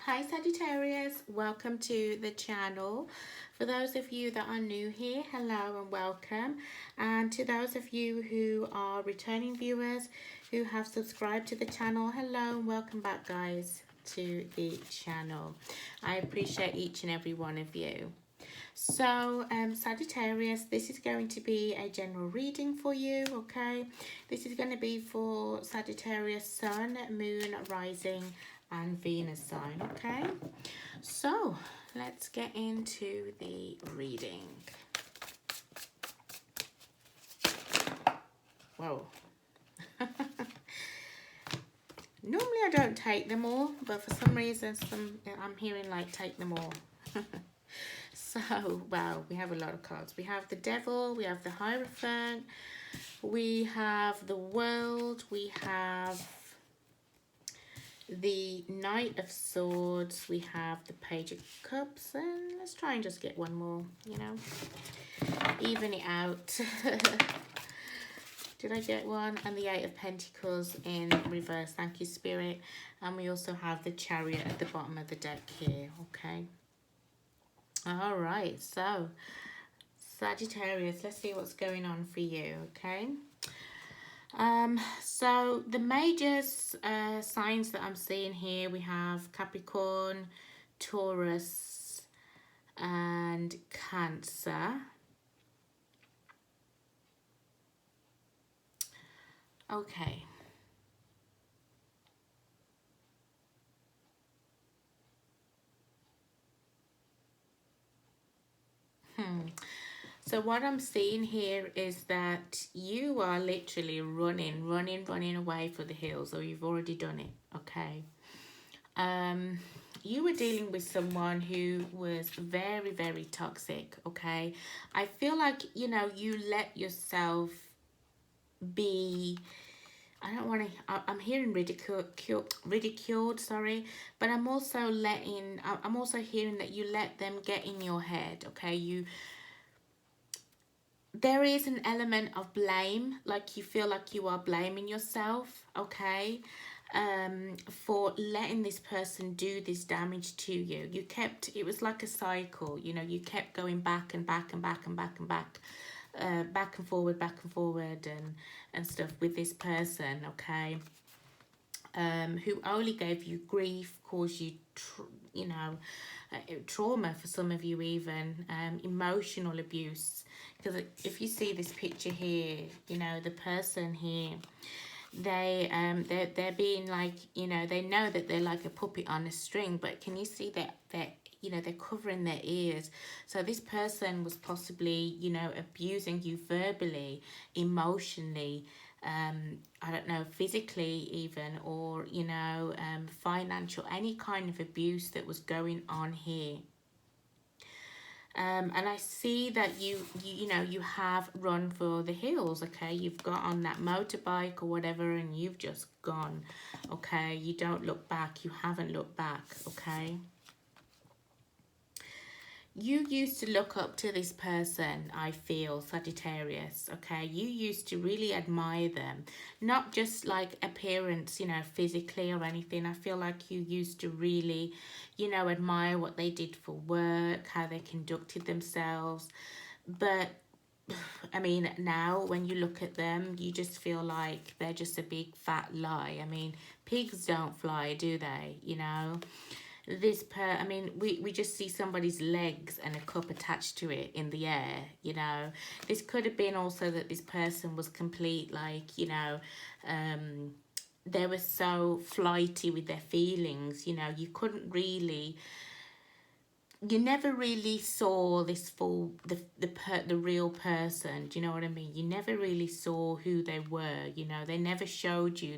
Hi Sagittarius, welcome to the channel. For those of you that are new here, hello and welcome. And to those of you who are returning viewers who have subscribed to the channel, hello and welcome back guys to the channel. I appreciate each and every one of you. So Sagittarius, this is going to be a general reading for you, okay? This is going to be for Sagittarius Sun, Moon, Rising and Venus sign, okay? So let's get into the reading. Whoa. Normally I don't take them all, but for some reason I'm hearing like take them all. So, wow, we have a lot of cards. We have the Devil, we have the Hierophant, we have the World, we have the Knight of Swords, we have the Page of Cups, and let's try and just get one more, you know, even it out. Did I get one? And the Eight of Pentacles in reverse, thank you Spirit. And we also have the Chariot at the bottom of the deck here, okay? All right, so Sagittarius, let's see what's going on for you, okay? So the major signs that I'm seeing here, we have Capricorn, Taurus, and Cancer. Okay. So what I'm seeing here is that you are literally running away for the hills, or you've already done it, okay? You were dealing with someone who was very, very toxic, okay? I feel like, you know, you let yourself be... I don't want to... I'm hearing ridiculed, sorry, but I'm also hearing that you let them get in your head, okay? There is an element of blame, like you feel like you are blaming yourself, okay, for letting this person do this damage to you. It was like a cycle, you know, you kept going back and back and back and back and back, back and forward and stuff with this person, okay, who only gave you grief, caused you, you know, trauma for some of you even, emotional abuse. Because if you see this picture here, you know, the person here, they're being like, you know, they know that they're like a puppet on a string, but can you see that you know, they're covering their ears? So this person was possibly, you know, abusing you verbally, emotionally, I don't know, physically even, or, you know, financial, any kind of abuse that was going on here. And I see that you know, you have run for the hills, okay? You've got on that motorbike or whatever and you've just gone, okay? You don't look back. You haven't looked back, okay? You used to look up to this person, I feel, Sagittarius, okay? You used to really admire them. Not just like appearance, you know, physically or anything. I feel like you used to really, you know, admire what they did for work, how they conducted themselves. But, I mean, now when you look at them, you just feel like they're just a big fat lie. I mean, pigs don't fly, do they, you know? I mean, we just see somebody's legs and a cup attached to it in the air, you know. This could have been also that this person was complete, like, you know, they were so flighty with their feelings, you know. You never really saw this full, the real person, do you know what I mean? You never really saw who they were, you know. They never showed you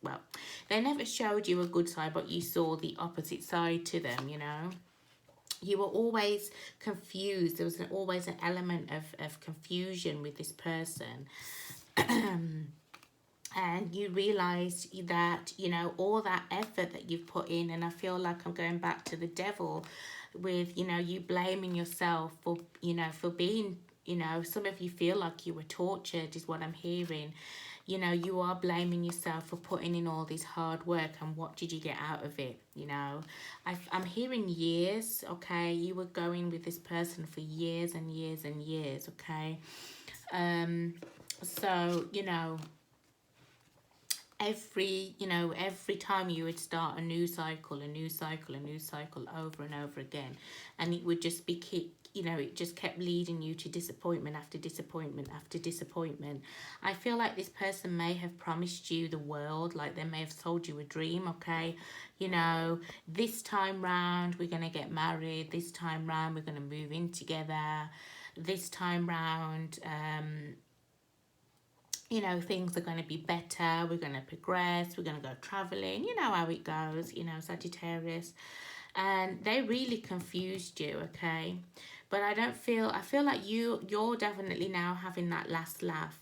well, they never showed you a good side, but you saw the opposite side to them, you know. You were always confused. There was always an element of confusion with this person. And you realize that, you know, all that effort that you've put in, and I feel like I'm going back to the Devil with, you know, you blaming yourself for, you know, for being, you know, some of you feel like you were tortured is what I'm hearing. you know, you are blaming yourself for putting in all this hard work, and what did you get out of it? You know, I'm hearing years, okay? You were going with this person for years and years and years, okay? So, you know, every time you would start a new cycle, a new cycle, a new cycle over and over again, and it would just be it just kept leading you to disappointment after disappointment after disappointment. I feel like this person may have promised you the world, like they may have sold you a dream, okay? You know, this time round we're going to get married, this time round we're going to move in together, this time round you know, things are going to be better, we're going to progress, we're going to go traveling, you know how it goes, you know, Sagittarius. And they really confused you, okay? But I feel like you're definitely now having that last laugh.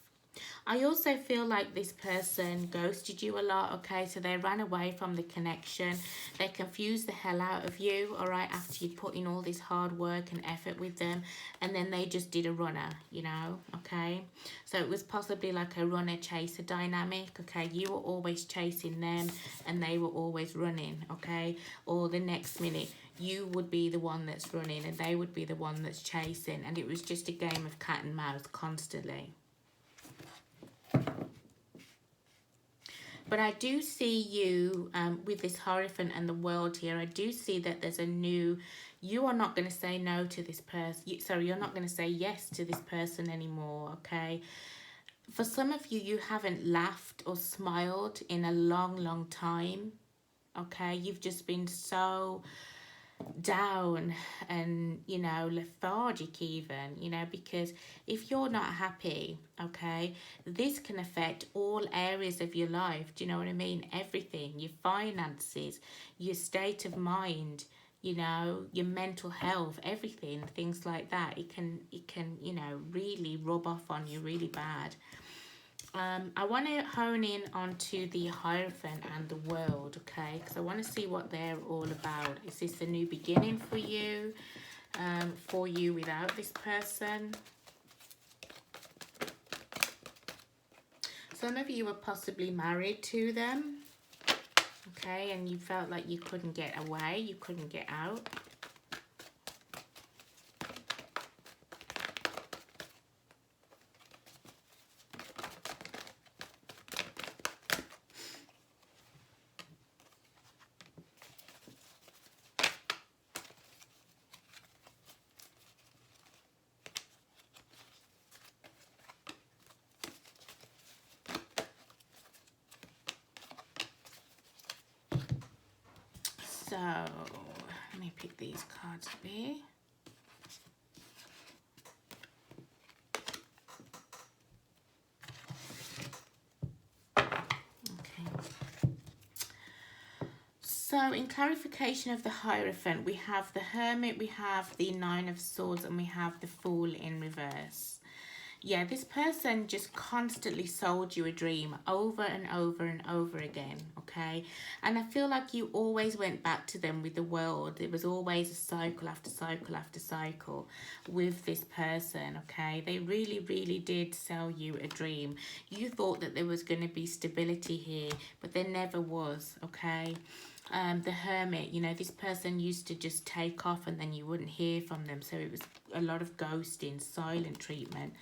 I also feel like this person ghosted you a lot, okay? So they ran away from the connection. They confused the hell out of you, all right, after you'd put in all this hard work and effort with them. And then they just did a runner, you know, okay? So it was possibly like a runner-chaser dynamic, okay? You were always chasing them and they were always running, okay? Or the next minute, you would be the one that's running and they would be the one that's chasing. And it was just a game of cat and mouse constantly. But I do see you with this Hierophant and the World here. I do see that there's a new... You are not going to say no to this person. Sorry, you're not going to say yes to this person anymore, okay? For some of you, you haven't laughed or smiled in a long, long time, okay? You've just been so down and, you know, lethargic even, you know, because if you're not happy, okay, this can affect all areas of your life. Do you know what I mean? Everything, your finances, your state of mind, you know, your mental health, everything, things like that. It can, you know, really rub off on you really bad. I want to hone in onto the Hierophant and the World, okay? Because I want to see what they're all about. Is this a new beginning for you without this person? Some of you were possibly married to them, okay? And you felt like you couldn't get away, you couldn't get out. So, let me pick these cards up here. Okay. So, in clarification of the Hierophant, we have the Hermit, we have the Nine of Swords, and we have the Fool in reverse. Yeah, this person just constantly sold you a dream over and over and over again, okay? And I feel like you always went back to them with the World. It was always a cycle after cycle after cycle with this person, okay? They really, really did sell you a dream. You thought that there was going to be stability here, but there never was, okay? The Hermit, you know, this person used to just take off and then you wouldn't hear from them. So it was a lot of ghosting, silent treatment.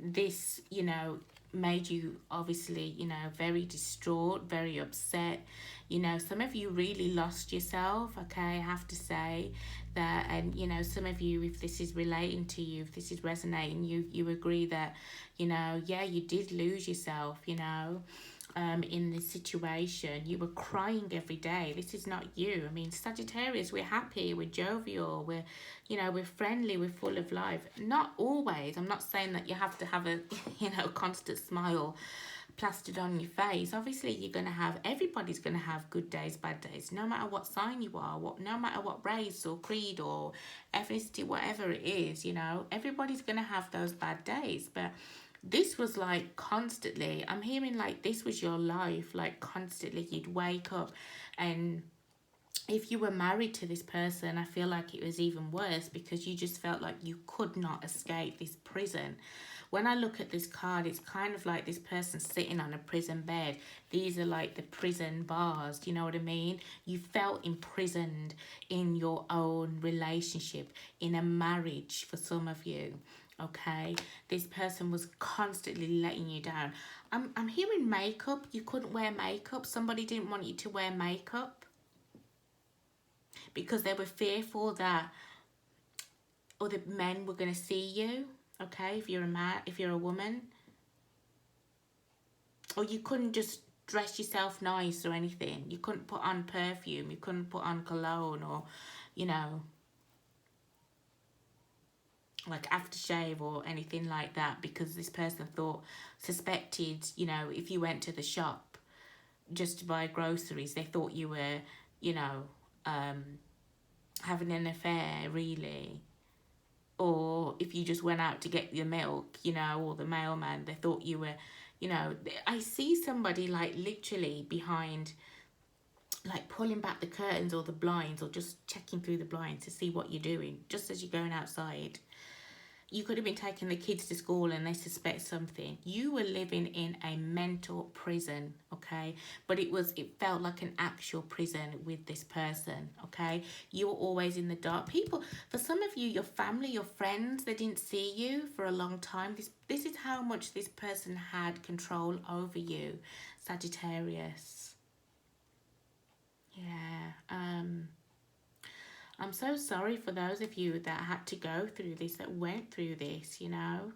This, you know, made you obviously, you know, very distraught, very upset. You know, some of you really lost yourself, okay? I have to say that, and, you know, some of you, if this is relating to you, if this is resonating, you agree that, you know, yeah, you did lose yourself, you know. In this situation, you were crying every day. This is not you. I mean, Sagittarius, we're happy, we're jovial, we're, you know, we're friendly, we're full of life. Not always. I'm not saying that you have to have a, you know, constant smile plastered on your face. Obviously, you're going to have, everybody's going to have good days, bad days, no matter what sign you are, no matter what race or creed or ethnicity, whatever it is, you know, everybody's going to have those bad days. But this was like constantly, I'm hearing like this was your life, like constantly you'd wake up and if you were married to this person, I feel like it was even worse because you just felt like you could not escape this prison. When I look at this card, it's kind of like this person sitting on a prison bed. These are like the prison bars. Do you know what I mean? You felt imprisoned in your own relationship, in a marriage for some of you. Okay, this person was constantly letting you down. I'm hearing makeup. You couldn't wear makeup. Somebody didn't want you to wear makeup because they were fearful that other men were going to see you. Okay, if you're a man, if you're a woman, or you couldn't just dress yourself nice or anything. You couldn't put on perfume. You couldn't put on cologne or, you know, like aftershave or anything like that, because this person suspected, you know, if you went to the shop just to buy groceries, they thought you were, you know, having an affair, really. Or if you just went out to get your milk, you know, or the mailman, they thought you were, you know. I see somebody like literally behind, like pulling back the curtains or the blinds, or just checking through the blinds to see what you're doing just as you're going outside. You could have been taking the kids to school and they suspect something. You were living in a mental prison, okay? But it felt like an actual prison with this person, okay? You were always in the dark. People, for some of you, your family, your friends, they didn't see you for a long time. This is how much this person had control over you, Sagittarius. Yeah, I'm so sorry for those of you that had to go through this, that went through this, you know.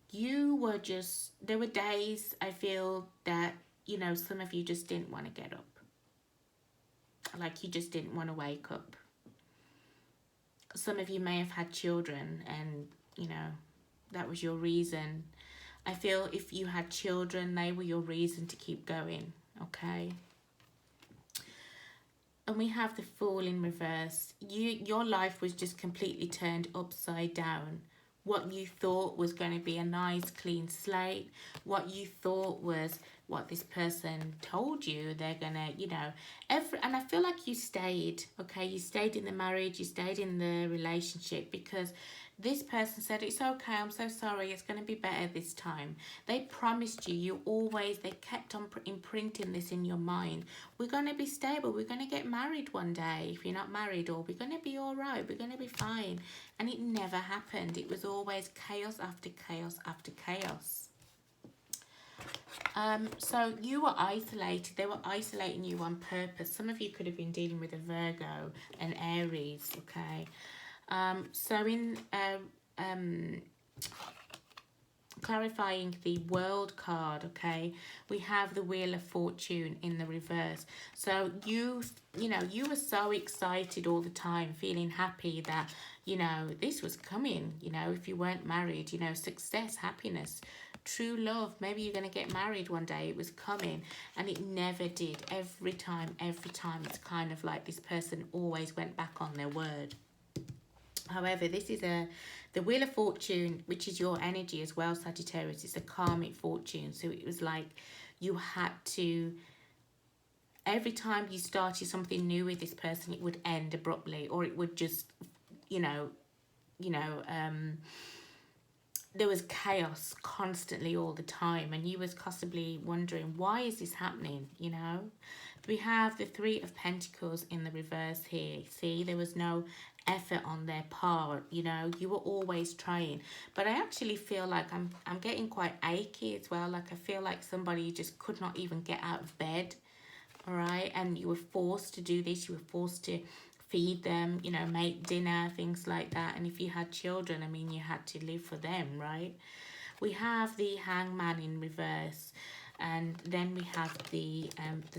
You were just, there were days I feel that, you know, some of you just didn't want to get up. Like you just didn't want to wake up. Some of you may have had children and, you know, that was your reason. I feel if you had children, they were your reason to keep going, okay? And we have the Fool in reverse. Your life was just completely turned upside down. What you thought was going to be a nice clean slate, what you thought was what this person told you they're gonna, you know, and I feel like you stayed, okay? You stayed in the marriage, you stayed in the relationship because this person said, it's okay, I'm so sorry, it's going to be better this time. They promised you, they kept on imprinting this in your mind. We're going to be stable, we're going to get married one day if you're not married, or we're going to be all right, we're going to be fine. And it never happened. It was always chaos after chaos after chaos. So you were isolated. They were isolating you on purpose. Some of you could have been dealing with a Virgo and Aries, okay? So in clarifying the World card, okay, we have the Wheel of Fortune in the reverse. So you know, you were so excited all the time, feeling happy that, you know, this was coming, you know, if you weren't married, you know, success, happiness, true love, maybe you're going to get married one day. It was coming and it never did. Every time it's kind of like this person always went back on their word. However, this is the Wheel of Fortune, which is your energy as well, Sagittarius. It's a karmic fortune. So it was like you had to, every time you started something new with this person, it would end abruptly, or it would just, there was chaos constantly all the time, and you was possibly wondering, why is this happening, you know? We have the Three of Pentacles in the reverse here. See, there was no effort on their part, you know, you were always trying. But I actually feel like I'm getting quite achy as well. Like I feel like somebody just could not even get out of bed, all right? And you were forced to do this. You were forced to feed them, you know, make dinner, things like that. And if you had children, I mean, you had to live for them, right? We have the Hangman in reverse. And then we have the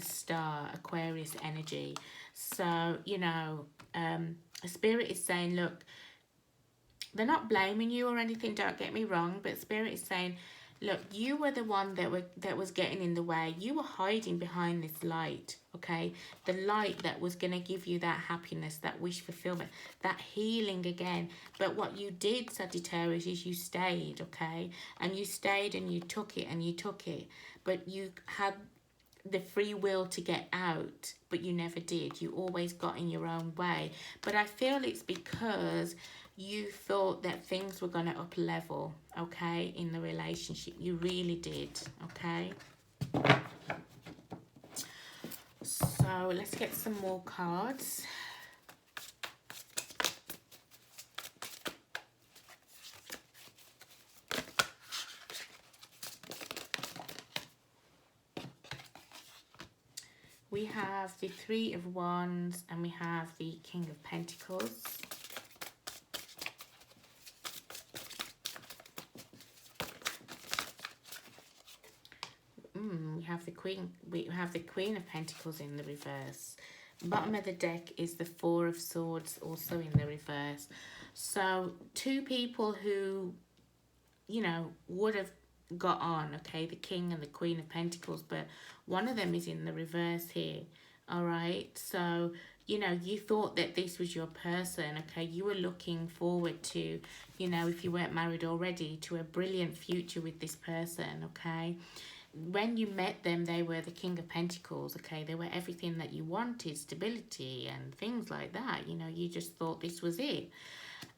Star, Aquarius energy. So, you know, Spirit is saying, look, they're not blaming you or anything, don't get me wrong, but Spirit is saying, look, you were the one that was getting in the way. You were hiding behind this light, okay? The light that was going to give you that happiness, that wish fulfillment, that healing again. But what you did, Sagittarius, is you stayed, okay? And you stayed and you took it and you took it. But you had the free will to get out, but you never did. You always got in your own way. But I feel it's because you thought that things were going to up level, okay, in the relationship. You really did, okay? So let's get some more cards. We have the Three of Wands and we have the King of Pentacles. We have the Queen of Pentacles in the reverse. Bottom of the deck is the Four of Swords, also in the reverse. So two people who, you know, would have got on, okay, the King and the Queen of Pentacles, but one of them is in the reverse here. All right, so you know, you thought that this was your person, okay? You were looking forward to, you know, if you weren't married already, to a brilliant future with this person, okay? When you met them, they were the King of Pentacles, okay? They were everything that you wanted, stability and things like that. You know, you just thought this was it.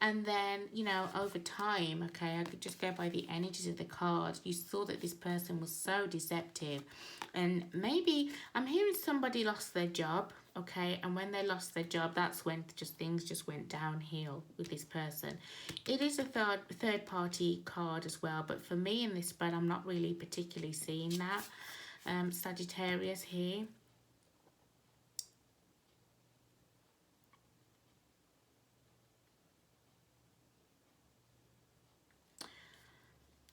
And then, you know, over time, okay, I could just go by the energies of the cards. You saw that this person was so deceptive. And maybe, I'm hearing somebody lost their job, okay? And when they lost their job, that's when things just went downhill with this person. It is a third party card as well. But for me in this spread, I'm not really particularly seeing that. Sagittarius here.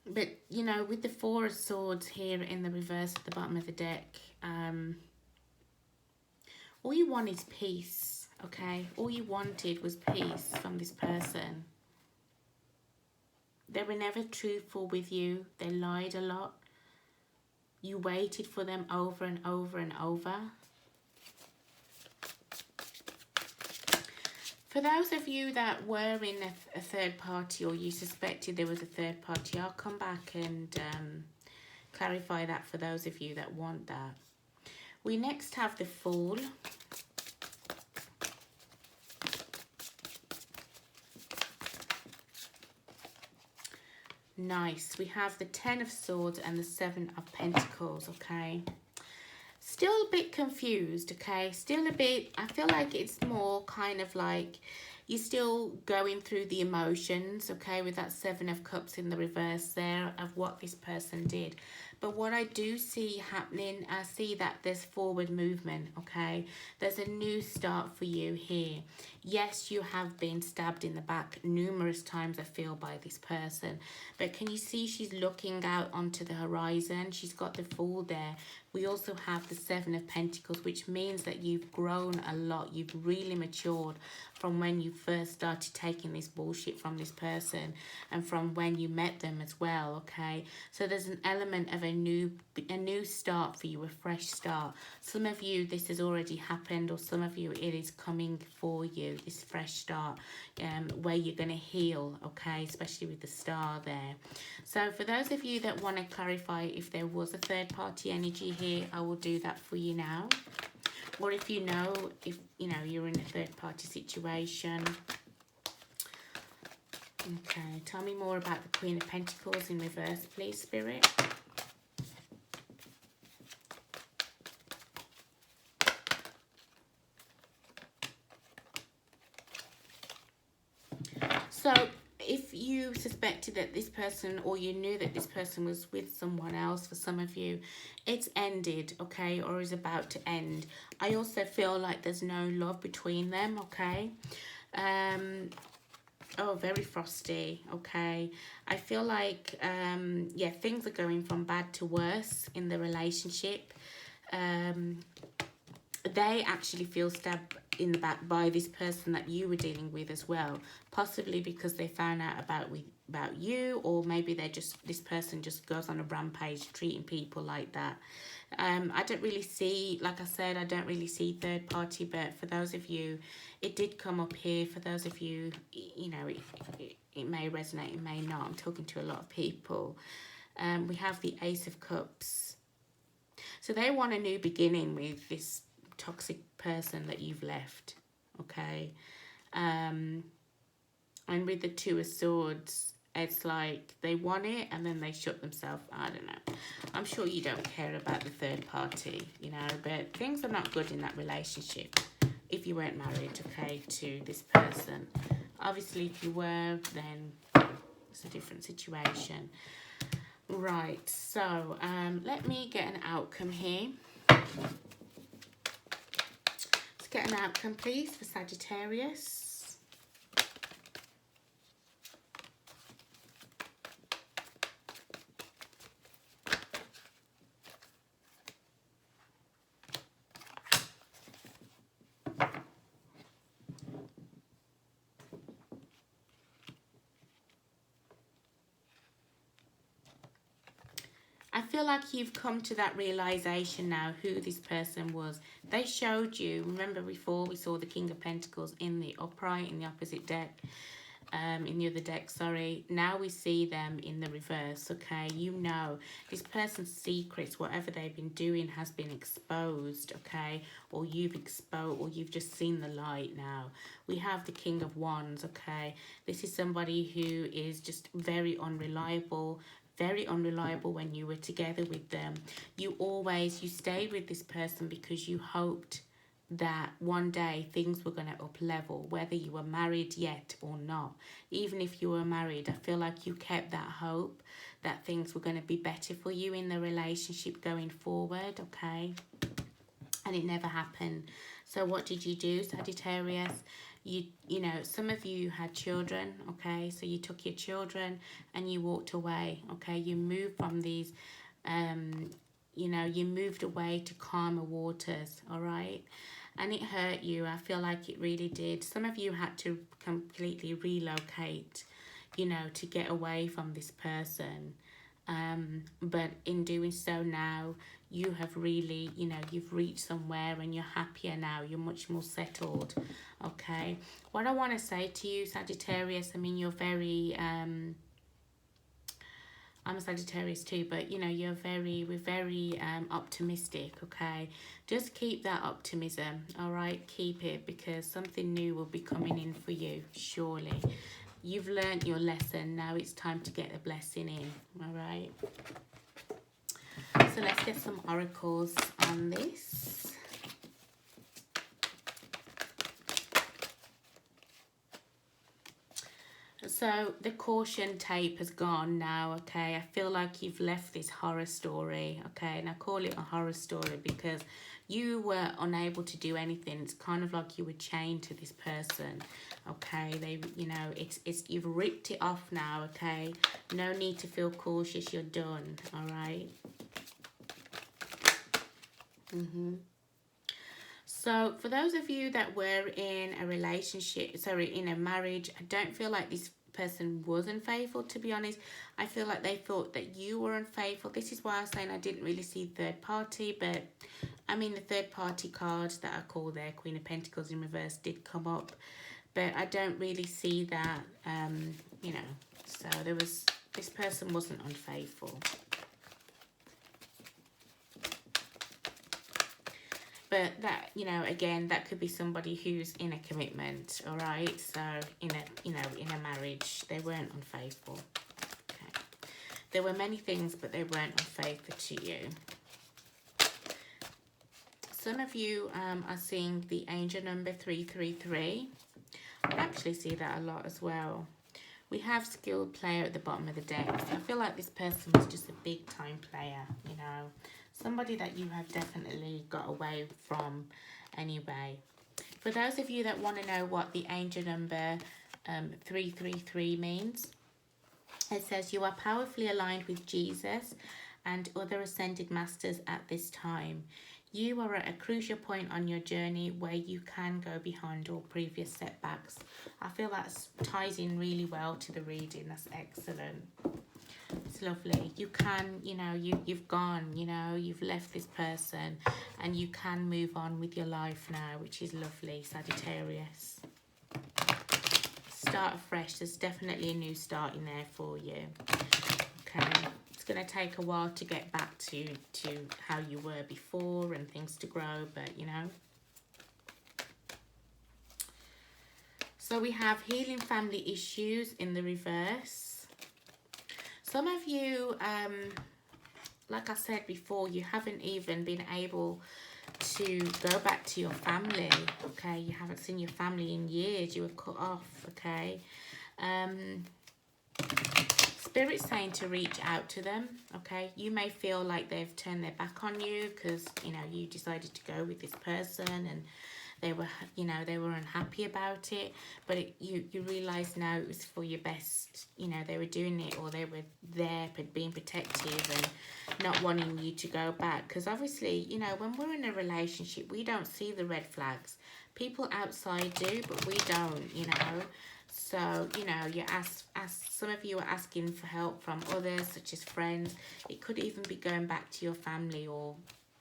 But, you know, with the Four of Swords here in the reverse at the bottom of the deck, all you want is peace, okay? All you wanted was peace from this person. They were never truthful with you. They lied a lot. You waited for them over and over and over. For those of you that were in a third party, or you suspected there was a third party, I'll come back and clarify that for those of you that want that. We next have the Fool. Nice. We have the Ten of Swords and the Seven of Pentacles, okay? Still a bit confused, okay? Still a bit, I feel like it's more kind of like you're still going through the emotions, okay, with that Seven of Cups in the reverse there of what this person did. But what I do see happening, I see that there's forward movement, okay? There's a new start for you here. Yes, you have been stabbed in the back numerous times, I feel, by this person. But can you see she's looking out onto the horizon? She's got the Fool there. We also have the Seven of Pentacles, which means that you've grown a lot. You've really matured from when you first started taking this bullshit from this person and from when you met them as well, okay? So there's an element of a new start for you, a fresh start. Some of you, this has already happened, or some of you, it is coming for you, this fresh start, where you're going to heal, okay? Especially with the star there. So for those of you that want to clarify if there was a third party energy here, I will do that for you now. Or if you know, you're in a third party situation. Okay, tell me more about the Queen of Pentacles in reverse, please, Spirit. So if you suspected that this person, or you knew that this person was with someone else, for some of you, it's ended, okay, or is about to end. I also feel like there's no love between them, okay. Oh, very frosty, okay. I feel like, yeah, things are going from bad to worse in the relationship. They actually feel stabbed in the back by this person that you were dealing with as well. Possibly because they found out about you, or maybe this person just goes on a rampage treating people like that. I don't really see, like I said, I don't really see third party, but for those of you, it did come up here. For those of you, you know, it may resonate, it may not. I'm talking to a lot of people. We have the Ace of Cups. So they want a new beginning with this toxic person that you've left, okay? And with the Two of Swords, it's like they want it and then they shut themselves. I don't know. I'm sure you don't care about the third party, you know, but things are not good in that relationship if you weren't married, okay, to this person. Obviously, if you were, then it's a different situation. Right, so let me get an outcome here. Let's get an outcome, please, for Sagittarius. I feel like you've come to that realization now who this person was. They showed you, remember before we saw the King of Pentacles in the upright, in the opposite deck, in the other deck, sorry. Now we see them in the reverse, okay? You know, this person's secrets, whatever they've been doing has been exposed, okay? Or you've exposed, or you've just seen the light now. We have the King of Wands, okay? This is somebody who is just very unreliable when you were together with them. You stayed with this person because you hoped that one day things were going to up level, whether you were married yet or not. Even if you were married, I feel like you kept that hope that things were going to be better for you in the relationship going forward, okay? And it never happened. So what did you do, Sagittarius? You know, some of you had children, okay? So you took your children and you walked away, okay? You moved from these, you know, you moved away to calmer waters, all right? And it hurt you. I feel like it really did. Some of you had to completely relocate, you know, to get away from this person. But in doing so now, you have really, you know, you've reached somewhere and you're happier now. You're much more settled, okay? What I want to say to you, Sagittarius, I mean, you're very, I'm a Sagittarius too, but, you know, we're very optimistic, okay? Just keep that optimism, all right? Keep it, because something new will be coming in for you, surely. You've learned your lesson. Now it's time to get a blessing in, all right? So let's get some oracles on this. So the caution tape has gone now, okay? I feel like you've left this horror story, okay? And I call it a horror story because you were unable to do anything. It's kind of like you were chained to this person, okay? They, you know, you've ripped it off now, okay? No need to feel cautious. You're done, all right? So for those of you that were in a relationship, sorry, in a marriage, I don't feel like this person was unfaithful, to be honest. I feel like they thought that you were unfaithful. This is why I was saying I didn't really see third party, but I mean the third party card that I call there, Queen of Pentacles in reverse, did come up, but I don't really see that, you know, so this person wasn't unfaithful. But that, you know, again, that could be somebody who's in a commitment, all right? So in a, you know, in a marriage, they weren't unfaithful. Okay. There were many things, but they weren't unfaithful to you. Some of you are seeing the angel number 333. I actually see that a lot as well. We have skilled player at the bottom of the deck. So I feel like this person was just a big time player, you know. Somebody that you have definitely got away from anyway. For those of you that want to know what the angel number 333 means, it says you are powerfully aligned with Jesus and other ascended masters at this time. You are at a crucial point on your journey where you can go behind all previous setbacks. I feel that ties in really well to the reading. That's excellent. It's lovely. You can, you know, you've gone, you know, you've left this person and you can move on with your life now, which is lovely, Sagittarius. Start afresh. There's definitely a new start in there for you. Okay. It's going to take a while to get back to how you were before and things to grow, but, you know. So we have healing family issues in the reverse. Some of you, like I said before, you haven't even been able to go back to your family, okay? You haven't seen your family in years. You were cut off, okay? Spirit's saying to reach out to them, okay? You may feel like they've turned their back on you because, you know, you decided to go with this person and they were, you know, they were unhappy about it, but you realise now it was for your best. You know, they were doing it, or they were there but being protective and not wanting you to go back. Because obviously, you know, when we're in a relationship, we don't see the red flags. People outside do, but we don't, you know. So, you know, you ask some of you are asking for help from others, such as friends. It could even be going back to your family or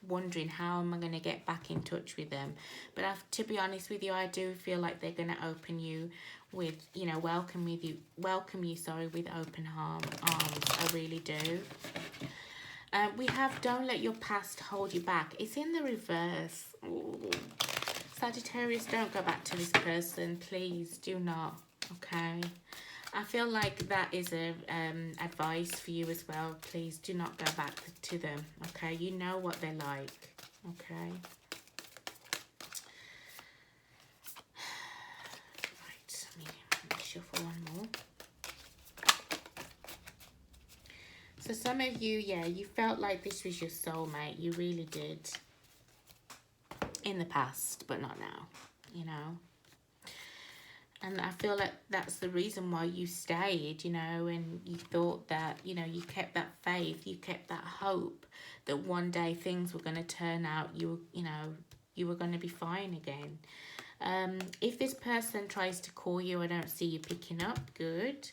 wondering how am I going to get back in touch with them. But to be honest with you, I do feel like they're going to open you with, you know, welcome you with open arms. I really do. We have don't let your past hold you back. It's in the reverse. Ooh. Sagittarius, don't go back to this person, please do not. Okay, I feel like that is a advice for you as well. Please do not go back to them. Okay, you know what they're like. Okay. Right, let me shuffle one more. So some of you, yeah, you felt like this was your soulmate. You really did. In the past, but not now, you know. And I feel like that's the reason why you stayed, you know, and you thought that, you know, you kept that faith, you kept that hope that one day things were going to turn out, you know, you were going to be fine again. If this person tries to call you, I don't see you picking up. Good.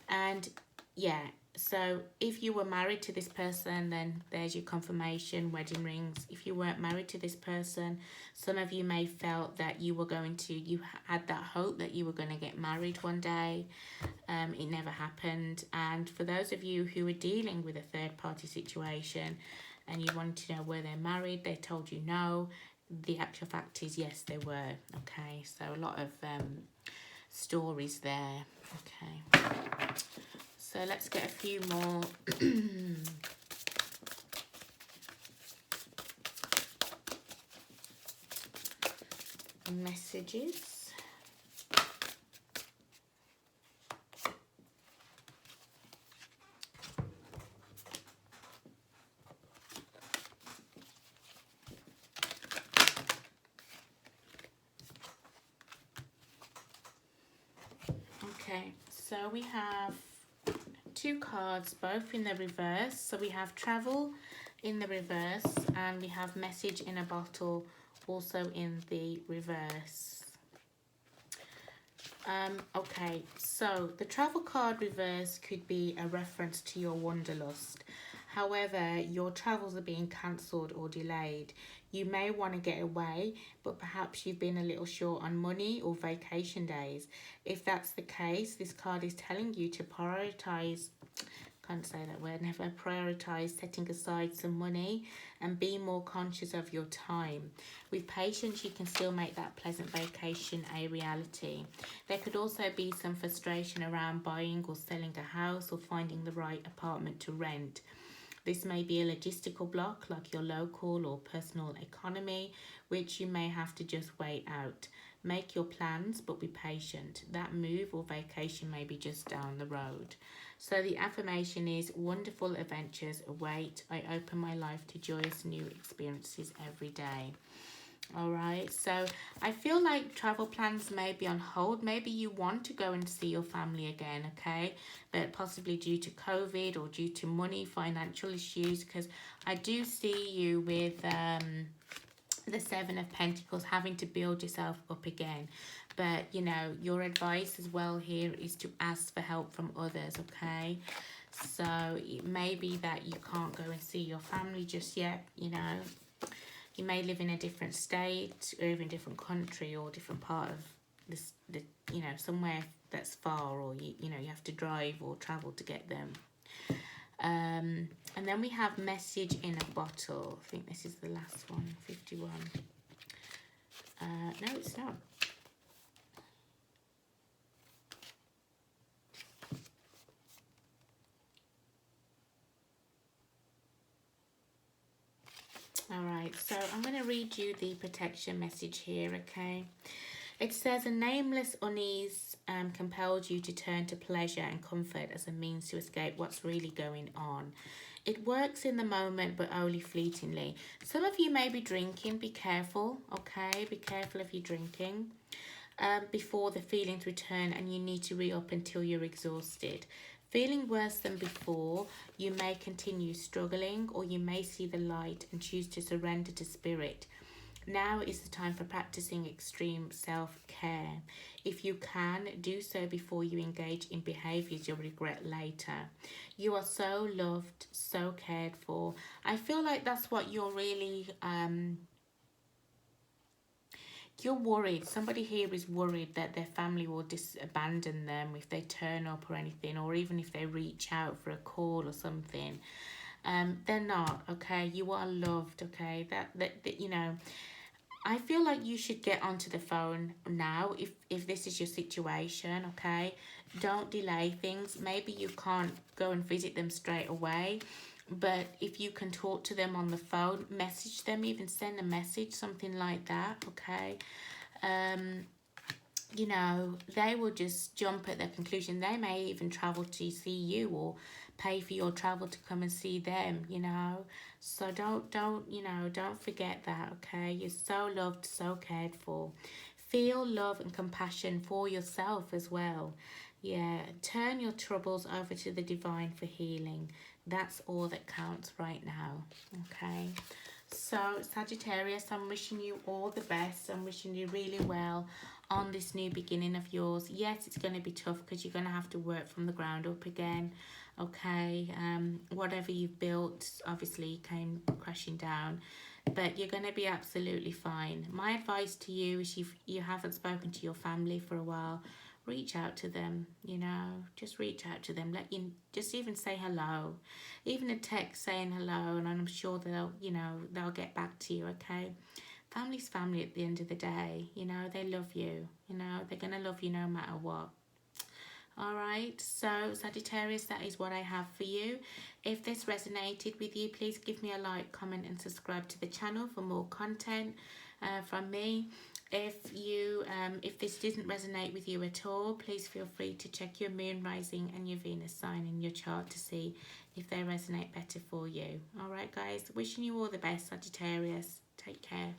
And yeah, so if you were married to this person, then there's your confirmation, wedding rings. If you weren't married to this person, some of you may felt that you had that hope that you were going to get married one day. It never happened. And for those of you who are dealing with a third party situation and you wanted to know where they're married, they told you no. The actual fact is yes, they were. Okay, so a lot of stories there. Okay. So let's get a few more messages. Okay, so we have two cards, both in the reverse. So we have travel in the reverse and we have message in a bottle also in the reverse. Okay, so the travel card reverse could be a reference to your wanderlust. However, your travels are being cancelled or delayed. You may want to get away, but perhaps you've been a little short on money or vacation days. If that's the case, this card is telling you to prioritise, can't say that word, never, prioritise setting aside some money and be more conscious of your time. With patience, you can still make that pleasant vacation a reality. There could also be some frustration around buying or selling a house or finding the right apartment to rent. This may be a logistical block like your local or personal economy, which you may have to just wait out. Make your plans, but be patient. That move or vacation may be just down the road. So the affirmation is, wonderful adventures await. I open my life to joyous new experiences every day. All right, so I feel like travel plans may be on hold. Maybe you want to go and see your family again, okay? But possibly due to COVID or due to money, financial issues, because I do see you with the Seven of Pentacles having to build yourself up again. But, you know, your advice as well here is to ask for help from others, okay? So it may be that you can't go and see your family just yet, you know. You may live in a different state or even different country or different part of this, you know, somewhere that's far, or you know, you have to drive or travel to get them. And then we have message in a bottle. I think this is the last one, 51. No, it's not. All right, so I'm going to read you the protection message here, okay? It says, a nameless unease compelled you to turn to pleasure and comfort as a means to escape what's really going on. It works in the moment, but only fleetingly. Some of you may be drinking. Be careful, okay? Be careful if you're drinking. Before the feelings return and you need to re-up until you're exhausted. Feeling worse than before, you may continue struggling, or you may see the light and choose to surrender to spirit. Now is the time for practicing extreme self-care. If you can, do so before you engage in behaviours you'll regret later. You are so loved, so cared for. I feel like that's what you're really... you're worried. Somebody here is worried that their family will abandon them if they turn up or anything, or even if they reach out for a call or something. They're not, okay? You are loved, okay? That you know, I feel like you should get onto the phone now if this is your situation, okay? Don't delay things. Maybe you can't go and visit them straight away, but if you can talk to them on the phone, message them, even send a message, something like that, okay? You know, they will just jump at the conclusion. They may even travel to see you or pay for your travel to come and see them, you know. So don't you know, don't forget that, okay? You're so loved, so cared for. Feel love and compassion for yourself as well. Yeah, turn your troubles over to the divine for healing. That's all that counts right now, okay? So, Sagittarius, I'm wishing you all the best. I'm wishing you really well on this new beginning of yours. Yes, it's going to be tough because you're going to have to work from the ground up again, okay? Whatever you've built obviously came crashing down, but you're going to be absolutely fine. My advice to you is if you haven't spoken to your family for a while, reach out to them, you know, just reach out to them. Let you just even say hello, even a text saying hello, and I'm sure they'll, you know, they'll get back to you, okay? Family's family at the end of the day, you know, they love you, you know, they're going to love you no matter what. All right, so Sagittarius, that is what I have for you. If this resonated with you, please give me a like, comment and subscribe to the channel for more content from me. If this doesn't resonate with you at all, please feel free to check your moon, rising and your Venus sign in your chart to see if they resonate better for you. All right, guys, wishing you all the best, Sagittarius. Take care.